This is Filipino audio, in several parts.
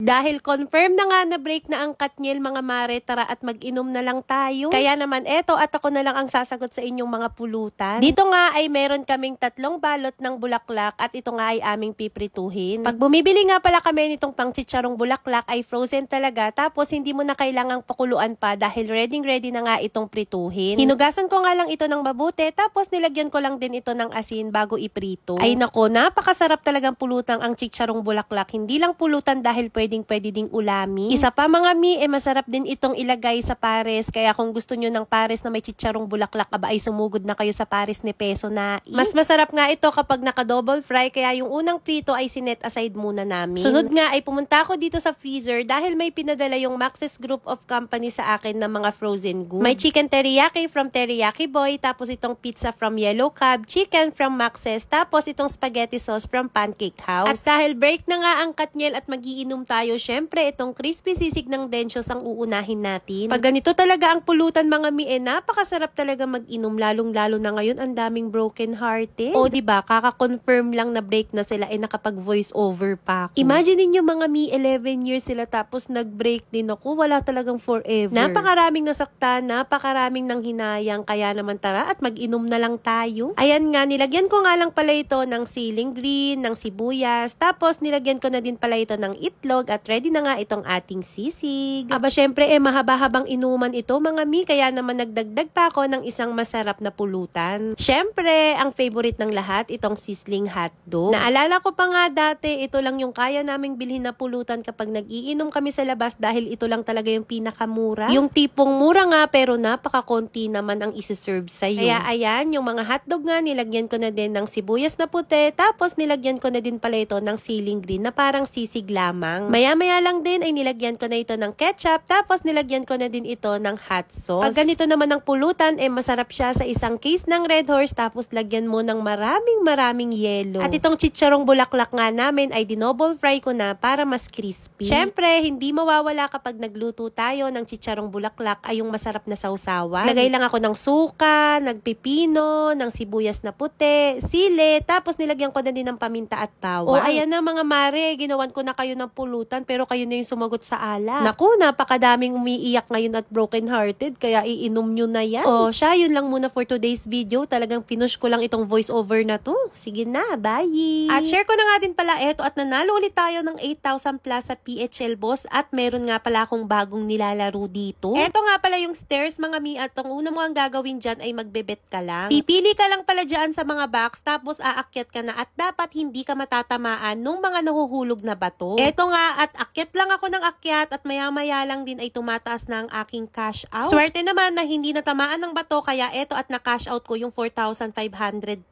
Dahil confirm na nga na break na ang Katniel mga mare, tara at mag-inom na lang tayo. Kaya naman eto at ako na lang ang sasagot sa inyong mga pulutan. Dito nga ay meron kaming 3 balot ng bulaklak at ito nga ay aming piprituhin. Pag bumibili nga pala kami nitong pang chicharong bulaklak ay frozen talaga, tapos hindi mo na kailangang pakuluan pa dahil ready na nga itong prituhin. Hinugasan ko nga lang ito ng mabuti, tapos nilagyan ko lang din ito ng asin bago iprito. Ay nako, napakasarap talagang pulutan ang chicharong bulaklak. Hindi lang pulutan dahil pwede ding ulami. Isa pa mga mi, masarap din itong ilagay sa pares. Kaya kung gusto nyo ng pares na may chicharong bulaklak, aba ay sumugod na kayo sa pares ni Peso na. Mas masarap nga ito kapag naka-double fry, kaya yung unang prito ay sinet aside muna namin. Sunod nga ay pumunta ako dito sa freezer dahil may pinadala yung Max's Group of Company sa akin ng mga frozen goods. May chicken teriyaki from Teriyaki Boy, tapos itong pizza from Yellow Cab, chicken from Max's, tapos itong spaghetti sauce from Pancake House. At dahil break na nga ang Katniel at magiinom tayo, syempre itong crispy sisig ng Densyos ang uunahin natin. Pag ganito talaga ang pulutan mga mi, napakasarap talaga mag-inom, lalong-lalo na ngayon ang daming broken hearted. O diba, kaka-confirm lang na break na sila, nakapag voice over pa ako. Imagine niyo mga mi, 11 years sila tapos nag-break din ako, wala talagang forever. Napakaraming nasaktan, napakaraming nang hinayang, kaya naman tara at mag-inom na lang tayo. Ayan nga, nilagyan ko nga lang pala ito ng ceiling green, ng sibuyas, tapos nilagyan ko na din pala ito ng itlog at ready na nga itong ating sisig. Aba syempre mahaba-habang inuman ito mga mi, kaya naman nagdagdag pa ako ng isang masarap na pulutan. Syempre, ang favorite ng lahat, itong sizzling hotdog. Naalala ko pa nga dati, ito lang yung kaya naming bilhin na pulutan kapag nag-iinom kami sa labas dahil ito lang talaga yung pinakamura. Yung tipong mura nga pero napaka-konti naman ang isi-serve sa'yo. Kaya ayan, yung mga hotdog nga, nilagyan ko na din ng sibuyas na puti, tapos nilagyan ko na din pala ito ng ceiling green na parang sisig lamang. Maya-maya lang din ay nilagyan ko na ito ng ketchup, tapos nilagyan ko na din ito ng hot sauce. Pag ganito naman ang pulutan, masarap siya sa isang case ng Red Horse, tapos lagyan mo ng maraming yelo. At itong chicharong bulaklak nga namin ay dinoble fry ko na para mas crispy. Syempre, hindi mawawala kapag nagluto tayo ng chicharong bulaklak ay yung masarap na sausawan. Lagay lang ako ng suka, nagpipino, ng sibuyas na puti, sili, tapos nilagyan ko na din ng paminta at bawang. O ayan na mga mare, ginawan ko na kayo ng pulutan pero kayo na yung sumagot sa ala. Naku, napakadaming umiiyak ngayon at broken hearted, kaya iinom nyo na yan. O siya, yun lang muna for today's video. Talagang pinush ko lang itong voice over na to. Sige na, bye! At share ko na nga din pala eto at nanalo ulit tayo ng 8,000 plus sa PHL Boss at meron nga pala akong bagong nilalaro dito. Eto nga pala yung stairs mga mi, at ang una mo ang gagawin dyan ay magbebet ka lang. Pipili ka lang pala dyan sa mga box, tapos aakyat ka na at dapat hindi ka matatamaan nung mga nahuhulog na bato. Eto nga, at akyat lang ako ng akyat at maya-maya lang din ay tumataas na ang aking cash out. Swerte naman na hindi natamaan ng bato, kaya eto at na-cash out ko yung 4,500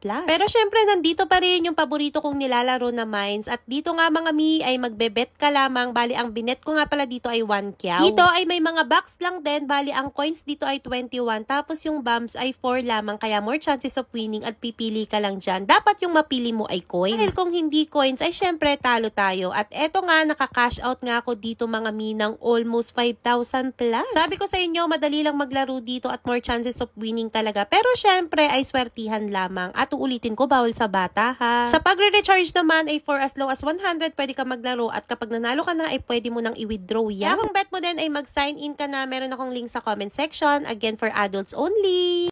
plus. Pero syempre, nandito pa rin yung paborito kong nilalaro na mines, at dito nga mga mi ay magbebet ka lamang. Bali, ang binet ko nga pala dito ay 1 kyaw. Dito ay may mga box lang din, bali ang coins dito ay 21, tapos yung bombs ay 4 lamang, kaya more chances of winning at pipili ka lang dyan. Dapat yung mapili mo ay coins. Dahil kung hindi coins ay syempre talo tayo. At eto nga, naka-cash out nga ako dito mga mi ng almost 5,000 plus. Sabi ko sa inyo, madali lang maglaro dito at more chances of winning talaga. Pero syempre ay swertihan lamang. At uulitin ko, bawal sa bata ha. Sa pagre-recharge naman ay for as low as 100 pwede ka maglaro, at kapag nanalo ka na ay pwede mo nang i-withdraw yan. Kung bet mo din ay mag-sign in ka na, meron akong link sa comment section. Again, for adults only.